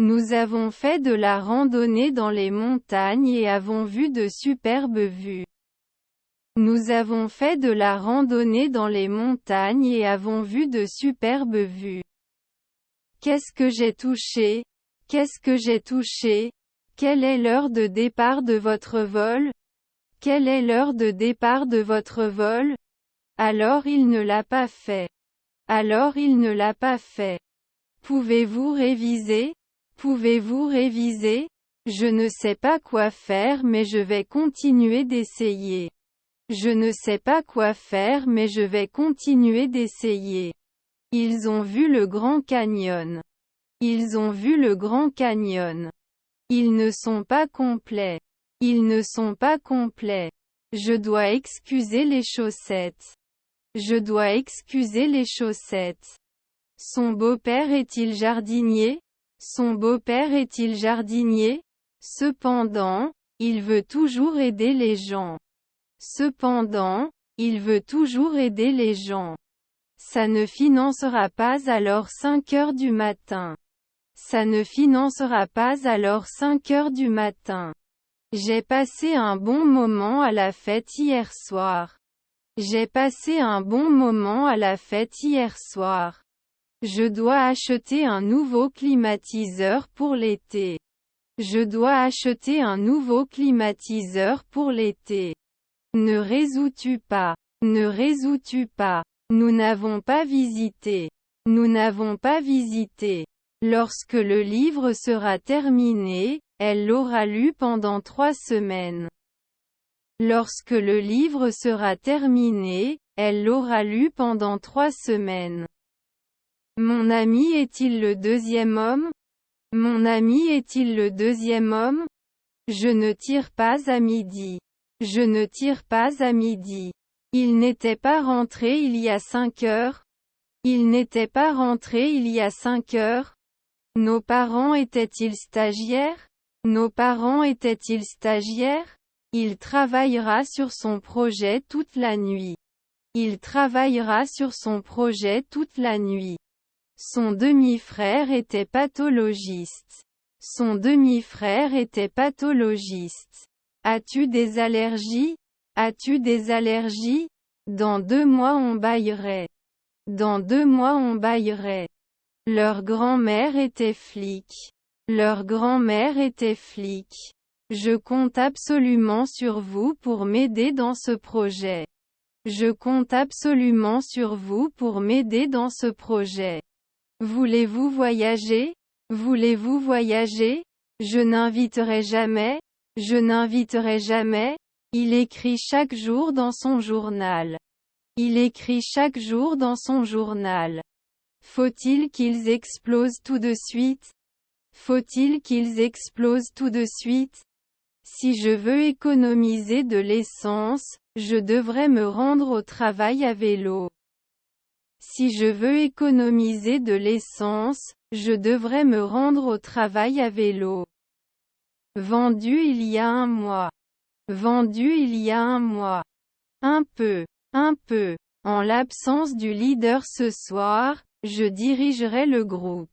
Nous avons fait de la randonnée dans les montagnes et avons vu de superbes vues. Nous avons fait de la randonnée dans les montagnes et avons vu de superbes vues. Qu'est-ce que j'ai touché? Qu'est-ce que j'ai touché? Quelle est l'heure de départ de votre vol? Quelle est l'heure de départ de votre vol? Alors il ne l'a pas fait. Alors il ne l'a pas fait. Pouvez-vous réviser? Pouvez-vous réviser? Je ne sais pas quoi faire mais je vais continuer d'essayer. Je ne sais pas quoi faire mais je vais continuer d'essayer. Ils ont vu le Grand Canyon. Ils ont vu le Grand Canyon. Ils ne sont pas complets. Ils ne sont pas complets. Je dois excuser les chaussettes. Je dois excuser les chaussettes. Son beau-père est-il jardinier? Son beau-père est-il jardinier? Cependant, il veut toujours aider les gens. Cependant, il veut toujours aider les gens. Ça ne financera pas alors 5 heures du matin. Ça ne financera pas alors 5 heures du matin. J'ai passé un bon moment à la fête hier soir. J'ai passé un bon moment à la fête hier soir. Je dois acheter un nouveau climatiseur pour l'été. Je dois acheter un nouveau climatiseur pour l'été. Ne résous-tu pas? Ne résous-tu pas? Nous n'avons pas visité. Nous n'avons pas visité. Lorsque le livre sera terminé, elle l'aura lu pendant 3 semaines. Lorsque le livre sera terminé, elle l'aura lu pendant 3 semaines. Mon ami est-il le deuxième homme? Mon ami est-il le deuxième homme? Je ne tire pas à midi. Je ne tire pas à midi. Il n'était pas rentré il y a 5 heures? Il n'était pas rentré il y a 5 heures? Nos parents étaient-ils stagiaires? Nos parents étaient-ils stagiaires? Il travaillera sur son projet toute la nuit. Il travaillera sur son projet toute la nuit. Son demi-frère était pathologiste. Son demi-frère était pathologiste. As-tu des allergies? As-tu des allergies? Dans 2 mois on baillerait. Dans 2 mois on baillerait. Leur grand-mère était flic. Leur grand-mère était flic. Je compte absolument sur vous pour m'aider dans ce projet. Je compte absolument sur vous pour m'aider dans ce projet. Voulez-vous voyager? Voulez-vous voyager? Je n'inviterai jamais. Je n'inviterai jamais. Il écrit chaque jour dans son journal. Il écrit chaque jour dans son journal. Faut-il qu'ils explosent tout de suite? Faut-il qu'ils explosent tout de suite? Si je veux économiser de l'essence, je devrais me rendre au travail à vélo. Si je veux économiser de l'essence, je devrais me rendre au travail à vélo. Vendu il y a 1 mois. Vendu il y a 1 mois. Un peu. En l'absence du leader ce soir, je dirigerai le groupe.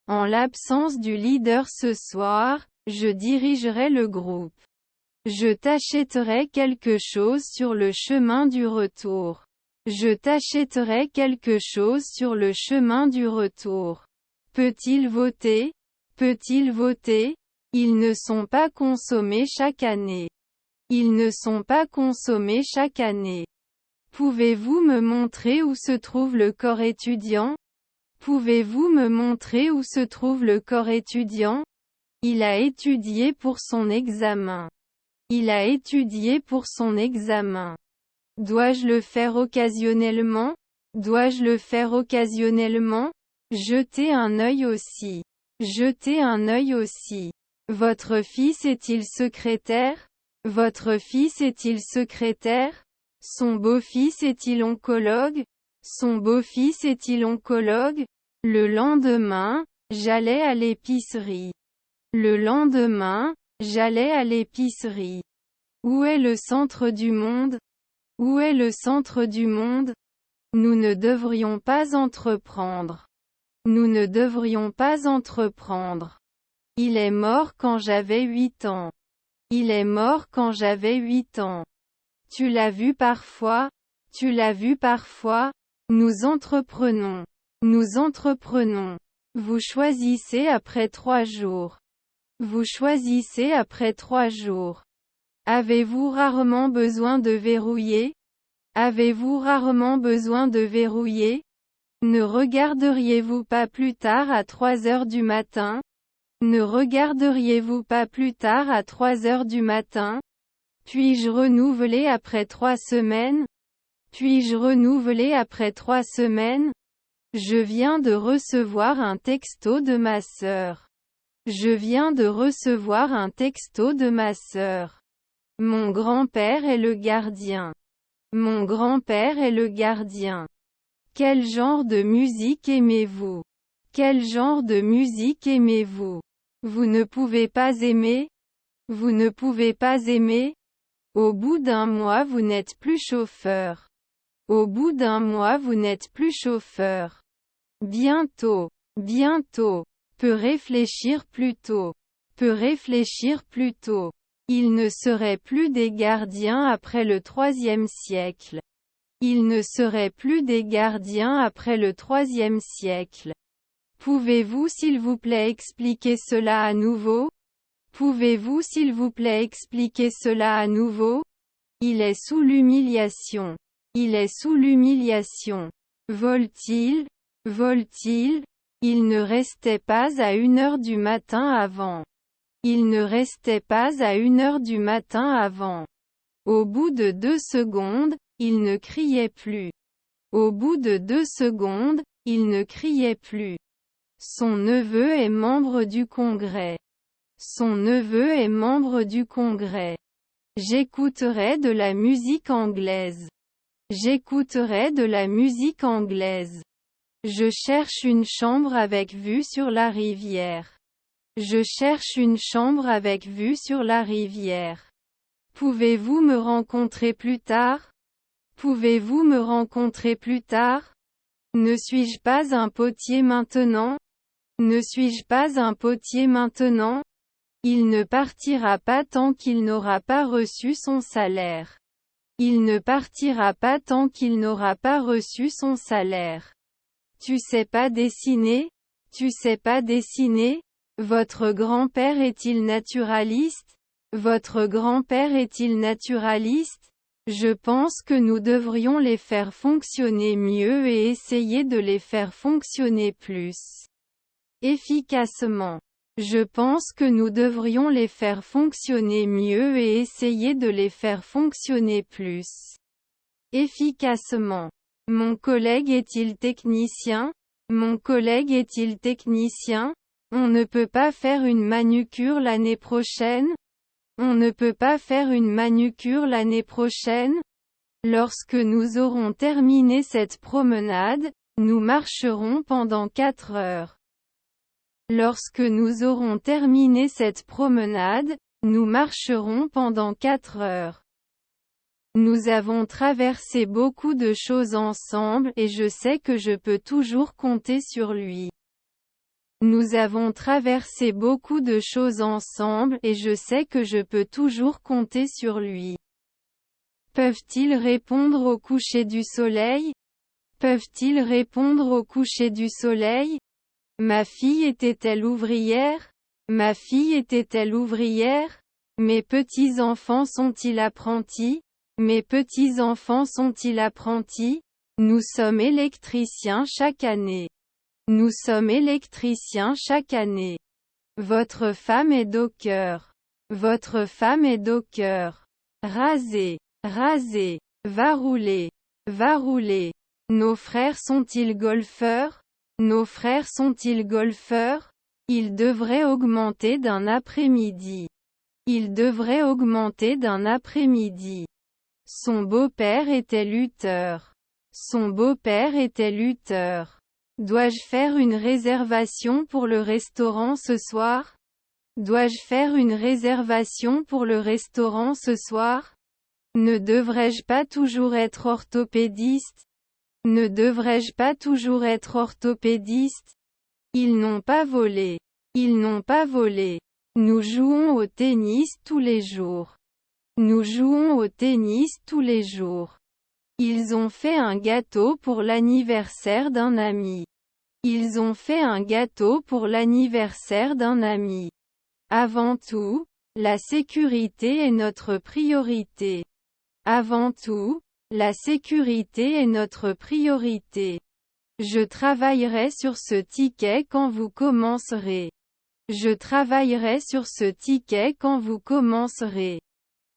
En l'absence du leader ce soir, je dirigerai le groupe. Je t'achèterai quelque chose sur le chemin du retour. Je t'achèterai quelque chose sur le chemin du retour. Peut-il voter? Peut-il voter? Ils ne sont pas consommés chaque année. Ils ne sont pas consommés chaque année. Pouvez-vous me montrer où se trouve le corps étudiant? Pouvez-vous me montrer où se trouve le corps étudiant? Il a étudié pour son examen. Il a étudié pour son examen. Dois-je le faire occasionnellement? Dois-je le faire occasionnellement? Jetez un œil aussi. Jetez un œil aussi. Votre fils est-il secrétaire? Votre fils est-il secrétaire? Son beau-fils est-il oncologue? Son beau-fils est-il oncologue? Le lendemain, j'allais à l'épicerie. Le lendemain, j'allais à l'épicerie. Où est le centre du monde? Où est le centre du monde? Nous ne devrions pas entreprendre. Nous ne devrions pas entreprendre. Il est mort quand j'avais 8 ans. Il est mort quand j'avais 8 ans. Tu l'as vu parfois? Tu l'as vu parfois? Nous entreprenons. Nous entreprenons. Vous choisissez après 3 jours. Vous choisissez après 3 jours. Avez-vous rarement besoin de verrouiller? Avez-vous rarement besoin de verrouiller? Ne regarderiez-vous pas plus tard à 3 heures du matin? Ne regarderiez-vous pas plus tard à 3 heures du matin? Puis-je renouveler après 3 semaines? Puis-je renouveler après 3 semaines? Je viens de recevoir un texto de ma sœur. Je viens de recevoir un texto de ma sœur. Mon grand-père est le gardien. Mon grand-père est le gardien. Quel genre de musique aimez-vous? Quel genre de musique aimez-vous? Vous ne pouvez pas aimer? Vous ne pouvez pas aimer? Au bout d'un mois vous n'êtes plus chauffeur. Au bout d'un mois vous n'êtes plus chauffeur. Bientôt. Bientôt. Peut réfléchir plus tôt. Peut réfléchir plus tôt. Il ne serait plus des gardiens après le IIIe siècle. Il ne serait plus des gardiens après le IIIe siècle. Pouvez-vous s'il vous plaît expliquer cela à nouveau? Pouvez-vous s'il vous plaît expliquer cela à nouveau? Il est sous l'humiliation. Il est sous l'humiliation. Vole-t-il? Vole-t-il? Il ne restait pas à 1 heure du matin avant. Il ne restait pas à 1 heure du matin avant. Au bout de 2 secondes, il ne criait plus. Au bout de 2 secondes, il ne criait plus. Son neveu est membre du Congrès. Son neveu est membre du Congrès. J'écouterai de la musique anglaise. J'écouterai de la musique anglaise. Je cherche une chambre avec vue sur la rivière. Je cherche une chambre avec vue sur la rivière. Pouvez-vous me rencontrer plus tard? Pouvez-vous me rencontrer plus tard? Ne suis-je pas un potier maintenant? Ne suis-je pas un potier maintenant? Il ne partira pas tant qu'il n'aura pas reçu son salaire. Il ne partira pas tant qu'il n'aura pas reçu son salaire. Tu sais pas dessiner? Tu sais pas dessiner? Votre grand-père est-il naturaliste? Votre grand-père est-il naturaliste? Je pense que nous devrions les faire fonctionner mieux et essayer de les faire fonctionner plus efficacement. Je pense que nous devrions les faire fonctionner mieux et essayer de les faire fonctionner plus efficacement. Mon collègue est-il technicien? Mon collègue est-il technicien? On ne peut pas faire une manucure l'année prochaine? On ne peut pas faire une manucure l'année prochaine? Lorsque nous aurons terminé cette promenade, nous marcherons pendant 4 heures. Lorsque nous aurons terminé cette promenade, nous marcherons pendant 4 heures. Nous avons traversé beaucoup de choses ensemble et je sais que je peux toujours compter sur lui. Nous avons traversé beaucoup de choses ensemble et je sais que je peux toujours compter sur lui. Peuvent-ils répondre au coucher du soleil? Peuvent-ils répondre au coucher du soleil? Ma fille était-elle ouvrière? Ma fille était-elle ouvrière? Mes petits-enfants sont-ils apprentis? Mes petits-enfants sont-ils apprentis? Nous sommes électriciens chaque année. Nous sommes électriciens chaque année. Votre femme est docker. Votre femme est docker. Raser. Raser. Va rouler. Va rouler. Nos frères sont-ils golfeurs? Nos frères sont-ils golfeurs? Ils devraient augmenter d'un après-midi. Ils devraient augmenter d'un après-midi. Son beau-père était lutteur. Son beau-père était lutteur. Dois-je faire une réservation pour le restaurant ce soir? Dois-je faire une réservation pour le restaurant ce soir? Ne devrais-je pas toujours être orthopédiste? Ne devrais-je pas toujours être orthopédiste? Ils n'ont pas volé. Ils n'ont pas volé. Nous jouons au tennis tous les jours. Nous jouons au tennis tous les jours. Ils ont fait un gâteau pour l'anniversaire d'un ami. Ils ont fait un gâteau pour l'anniversaire d'un ami. Avant tout, la sécurité est notre priorité. Avant tout, la sécurité est notre priorité. Je travaillerai sur ce ticket quand vous commencerez. Je travaillerai sur ce ticket quand vous commencerez.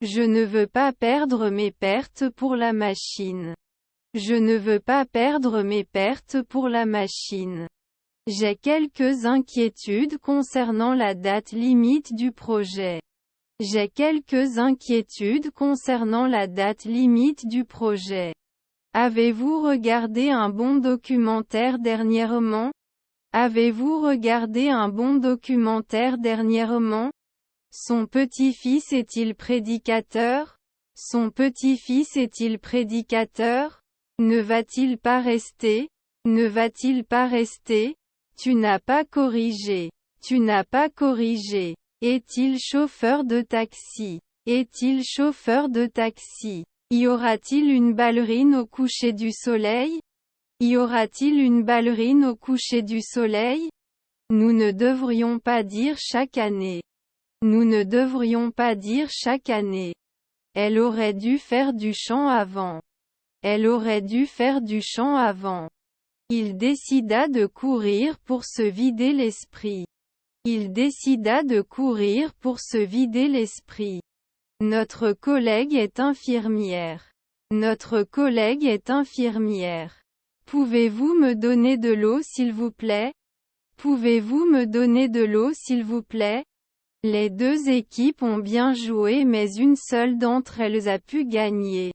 Je ne veux pas perdre mes pertes pour la machine. Je ne veux pas perdre mes pertes pour la machine. J'ai quelques inquiétudes concernant la date limite du projet. J'ai quelques inquiétudes concernant la date limite du projet. Avez-vous regardé un bon documentaire dernièrement? Avez-vous regardé un bon documentaire dernièrement? Son petit-fils est-il prédicateur? Son petit-fils est-il prédicateur? Ne va-t-il pas rester? Ne va-t-il pas rester? Tu n'as pas corrigé. Tu n'as pas corrigé. Est-il chauffeur de taxi? Est-il chauffeur de taxi? Y aura-t-il une ballerine au coucher du soleil? Y aura-t-il une ballerine au coucher du soleil? Nous ne devrions pas dire chaque année. Nous ne devrions pas dire chaque année. Elle aurait dû faire du chant avant. Elle aurait dû faire du chant avant. Il décida de courir pour se vider l'esprit. Il décida de courir pour se vider l'esprit. Notre collègue est infirmière. Notre collègue est infirmière. Pouvez-vous me donner de l'eau s'il vous plaît? Pouvez-vous me donner de l'eau s'il vous plaît? Les deux équipes ont bien joué mais une seule d'entre elles a pu gagner.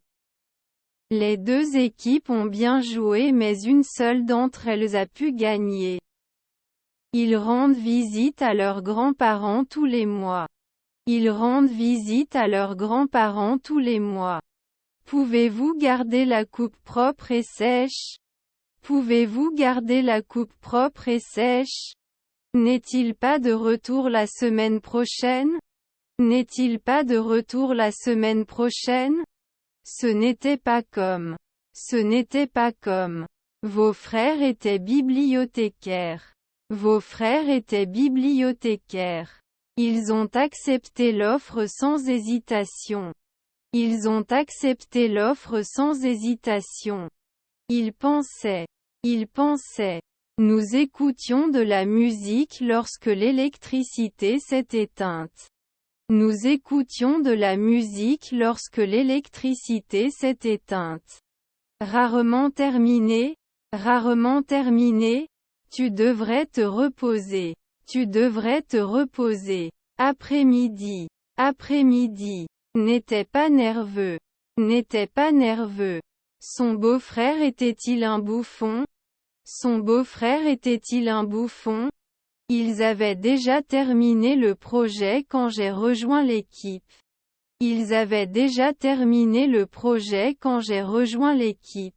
Les deux équipes ont bien joué mais une seule d'entre elles a pu gagner. Ils rendent visite à leurs grands-parents tous les mois. Ils rendent visite à leurs grands-parents tous les mois. Pouvez-vous garder la coupe propre et sèche? Pouvez-vous garder la coupe propre et sèche? N'est-il pas de retour la semaine prochaine? N'est-il pas de retour la semaine prochaine? Ce n'était pas comme. Ce n'était pas comme. Vos frères étaient bibliothécaires. Vos frères étaient bibliothécaires. Ils ont accepté l'offre sans hésitation. Ils ont accepté l'offre sans hésitation. Ils pensaient. Ils pensaient. Nous écoutions de la musique lorsque l'électricité s'est éteinte. Nous écoutions de la musique lorsque l'électricité s'est éteinte. Rarement terminé. Rarement terminé. Tu devrais te reposer. Tu devrais te reposer. Après-midi. Après-midi. N'était pas nerveux. N'était pas nerveux. Son beau-frère était-il un bouffon? Son beau-frère était-il un bouffon? Ils avaient déjà terminé le projet quand j'ai rejoint l'équipe. Ils avaient déjà terminé le projet quand j'ai rejoint l'équipe.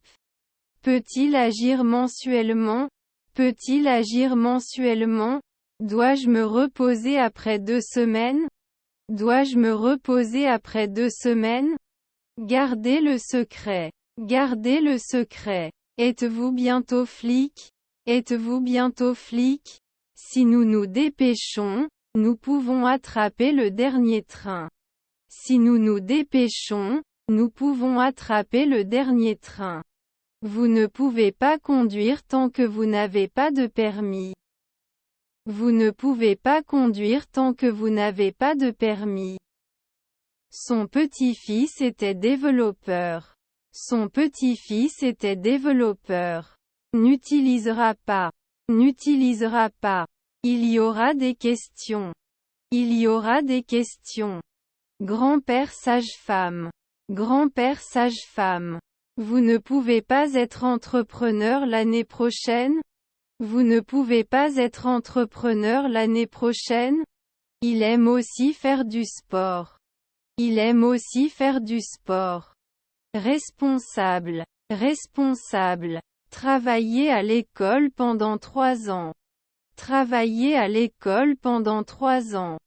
Peut-il agir mensuellement? Peut-il agir mensuellement? Dois-je me reposer après 2 semaines? Dois-je me reposer après 2 semaines? Gardez le secret. Gardez le secret. Êtes-vous bientôt flic? Êtes-vous bientôt flic? Si nous nous dépêchons, nous pouvons attraper le dernier train. Si nous nous dépêchons, nous pouvons attraper le dernier train. Vous ne pouvez pas conduire tant que vous n'avez pas de permis. Vous ne pouvez pas conduire tant que vous n'avez pas de permis. Son petit-fils était développeur. Son petit-fils était développeur. N'utilisera pas. N'utilisera pas. Il y aura des questions. Il y aura des questions. Grand-père sage-femme. Grand-père sage-femme. Vous ne pouvez pas être entrepreneur l'année prochaine? Vous ne pouvez pas être entrepreneur l'année prochaine? Il aime aussi faire du sport. Il aime aussi faire du sport. Responsable. Responsable. Travailler à l'école pendant 3 ans. travaillé à l'école pendant 3 ans.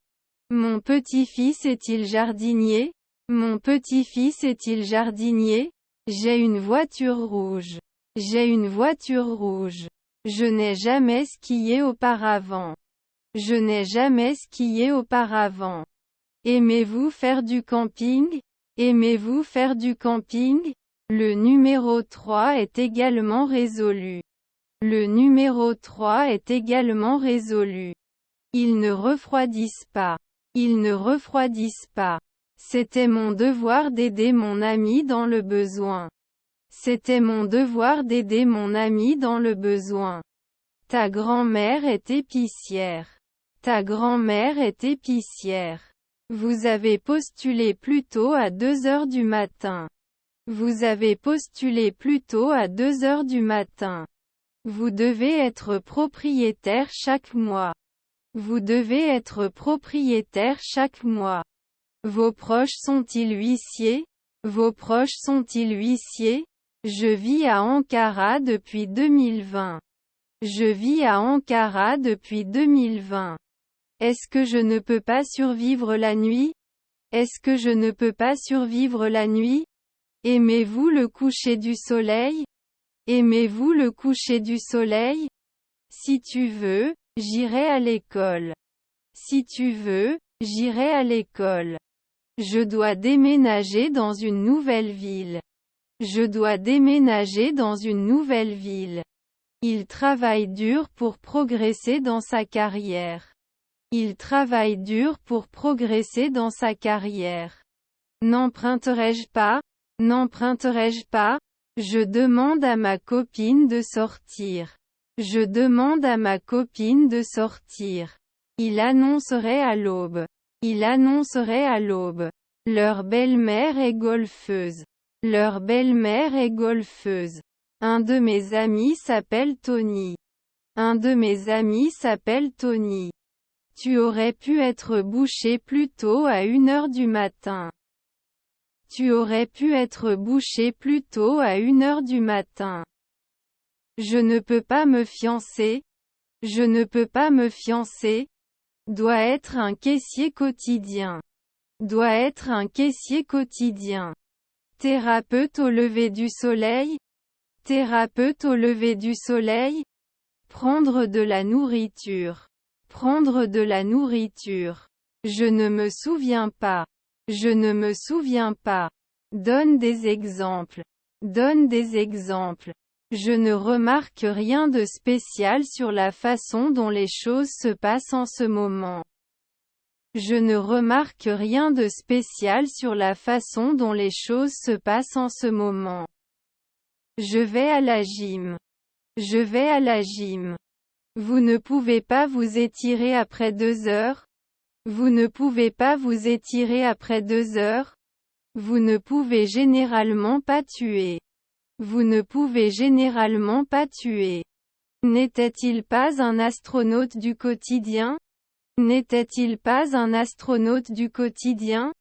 Mon petit-fils est-il jardinier? Mon petit-fils est-il jardinier? J'ai une voiture rouge. J'ai une voiture rouge. Je n'ai jamais skié auparavant. Je n'ai jamais skié auparavant. Aimez-vous faire du camping? Aimez-vous faire du camping? Le numéro 3 est également résolu. Le numéro 3 est également résolu. Ils ne refroidissent pas. Ils ne refroidissent pas. C'était mon devoir d'aider mon ami dans le besoin. C'était mon devoir d'aider mon ami dans le besoin. Ta grand-mère est épicière. Ta grand-mère est épicière. Vous avez postulé plus tôt à 2 heures du matin. Vous avez postulé plus tôt à 2 heures du matin. Vous devez être propriétaire chaque mois. Vous devez être propriétaire chaque mois. Vos proches sont-ils huissiers? Vos proches sont-ils huissiers? Je vis à Ankara depuis 2020. Je vis à Ankara depuis 2020. Est-ce que je ne peux pas survivre la nuit? Est-ce que je ne peux pas survivre la nuit? Aimez-vous le coucher du soleil? Aimez-vous le coucher du soleil? Si tu veux, j'irai à l'école. Si tu veux, j'irai à l'école. Je dois déménager dans une nouvelle ville. Je dois déménager dans une nouvelle ville. Il travaille dur pour progresser dans sa carrière. Il travaille dur pour progresser dans sa carrière. N'emprunterai-je pas? N'emprunterai-je pas? Je demande à ma copine de sortir. Je demande à ma copine de sortir. Il annoncerait à l'aube. Il annoncerait à l'aube. Leur belle-mère est golfeuse. Leur belle-mère est golfeuse. Un de mes amis s'appelle Tony. Un de mes amis s'appelle Tony. Tu aurais pu être bouché plus tôt à 1 heure du matin. Tu aurais pu être bouché plus tôt à 1 heure du matin. Je ne peux pas me fiancer. Je ne peux pas me fiancer. Doit être un caissier quotidien. Doit être un caissier quotidien. Thérapeute au lever du soleil. Thérapeute au lever du soleil. Prendre de la nourriture. Prendre de la nourriture. Je ne me souviens pas. Je ne me souviens pas. Donne des exemples. Donne des exemples. Je ne remarque rien de spécial sur la façon dont les choses se passent en ce moment. Je ne remarque rien de spécial sur la façon dont les choses se passent en ce moment. Je vais à la gym. Je vais à la gym. Vous ne pouvez pas vous étirer après 2 heures? Vous ne pouvez pas vous étirer après 2 heures? Vous ne pouvez généralement pas tuer. Vous ne pouvez généralement pas tuer. N'était-il pas un astronaute du quotidien? N'était-il pas un astronaute du quotidien?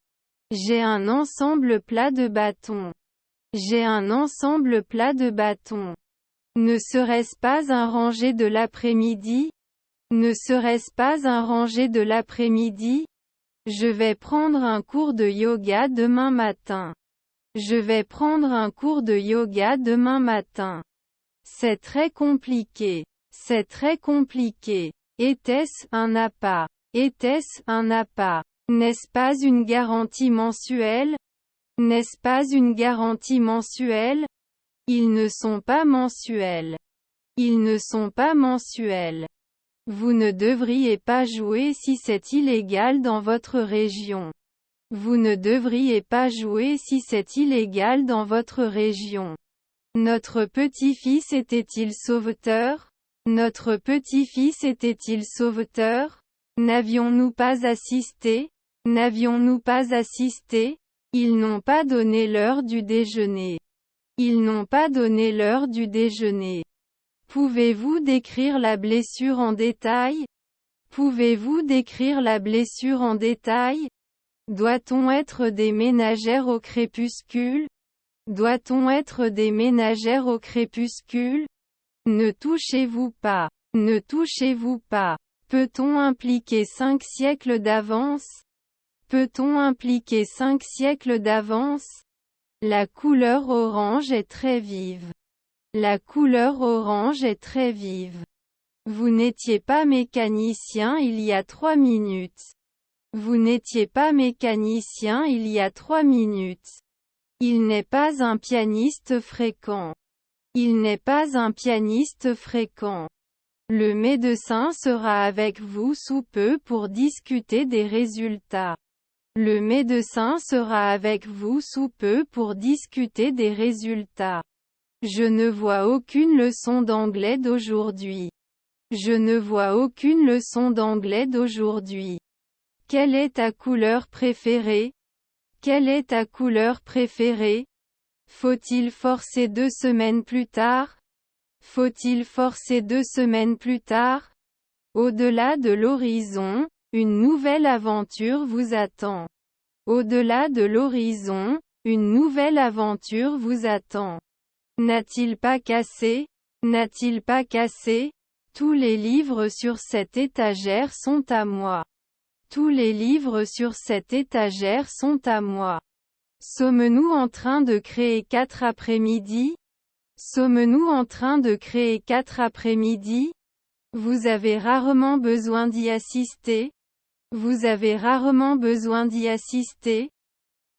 J'ai un ensemble plat de bâtons. J'ai un ensemble plat de bâtons. Ne serait-ce pas un rangé de l'après-midi? Ne serait-ce pas un rangé de l'après-midi? Je vais prendre un cours de yoga demain matin. Je vais prendre un cours de yoga demain matin. C'est très compliqué. C'est très compliqué. Était-ce un appât? Était-ce un appât? N'est-ce pas une garantie mensuelle? N'est-ce pas une garantie mensuelle? Ils ne sont pas mensuels. Ils ne sont pas mensuels. Vous ne devriez pas jouer si c'est illégal dans votre région. Vous ne devriez pas jouer si c'est illégal dans votre région. Notre petit-fils était-il sauveteur? Notre petit-fils était-il sauveteur? N'avions-nous pas assisté? N'avions-nous pas assisté? Ils n'ont pas donné l'heure du déjeuner. Ils n'ont pas donné l'heure du déjeuner. Pouvez-vous décrire la blessure en détail? Pouvez-vous décrire la blessure en détail? Doit-on être des ménagères au crépuscule? Doit-on être des ménagères au crépuscule? Ne touchez-vous pas. Ne touchez-vous pas. Peut-on impliquer 5 siècles d'avance? Peut-on impliquer 5 siècles d'avance? La couleur orange est très vive. La couleur orange est très vive. Vous n'étiez pas mécanicien il y a 3 minutes. Vous n'étiez pas mécanicien il y a 3 minutes. Il n'est pas un pianiste fréquent. Il n'est pas un pianiste fréquent. Le médecin sera avec vous sous peu pour discuter des résultats. Le médecin sera avec vous sous peu pour discuter des résultats. Je ne vois aucune leçon d'anglais d'aujourd'hui. Je ne vois aucune leçon d'anglais d'aujourd'hui. Quelle est ta couleur préférée? Quelle est ta couleur préférée? Faut-il forcer 2 semaines plus tard? Faut-il forcer 2 semaines plus tard? Au-delà de l'horizon, une nouvelle aventure vous attend. Au-delà de l'horizon, une nouvelle aventure vous attend. N'a-t-il pas cassé? N'a-t-il pas cassé? Tous les livres sur cette étagère sont à moi. Tous les livres sur cette étagère sont à moi. Sommes-nous en train de créer 4 après-midi? Sommes-nous en train de créer 4 après-midi? Vous avez rarement besoin d'y assister. Vous avez rarement besoin d'y assister.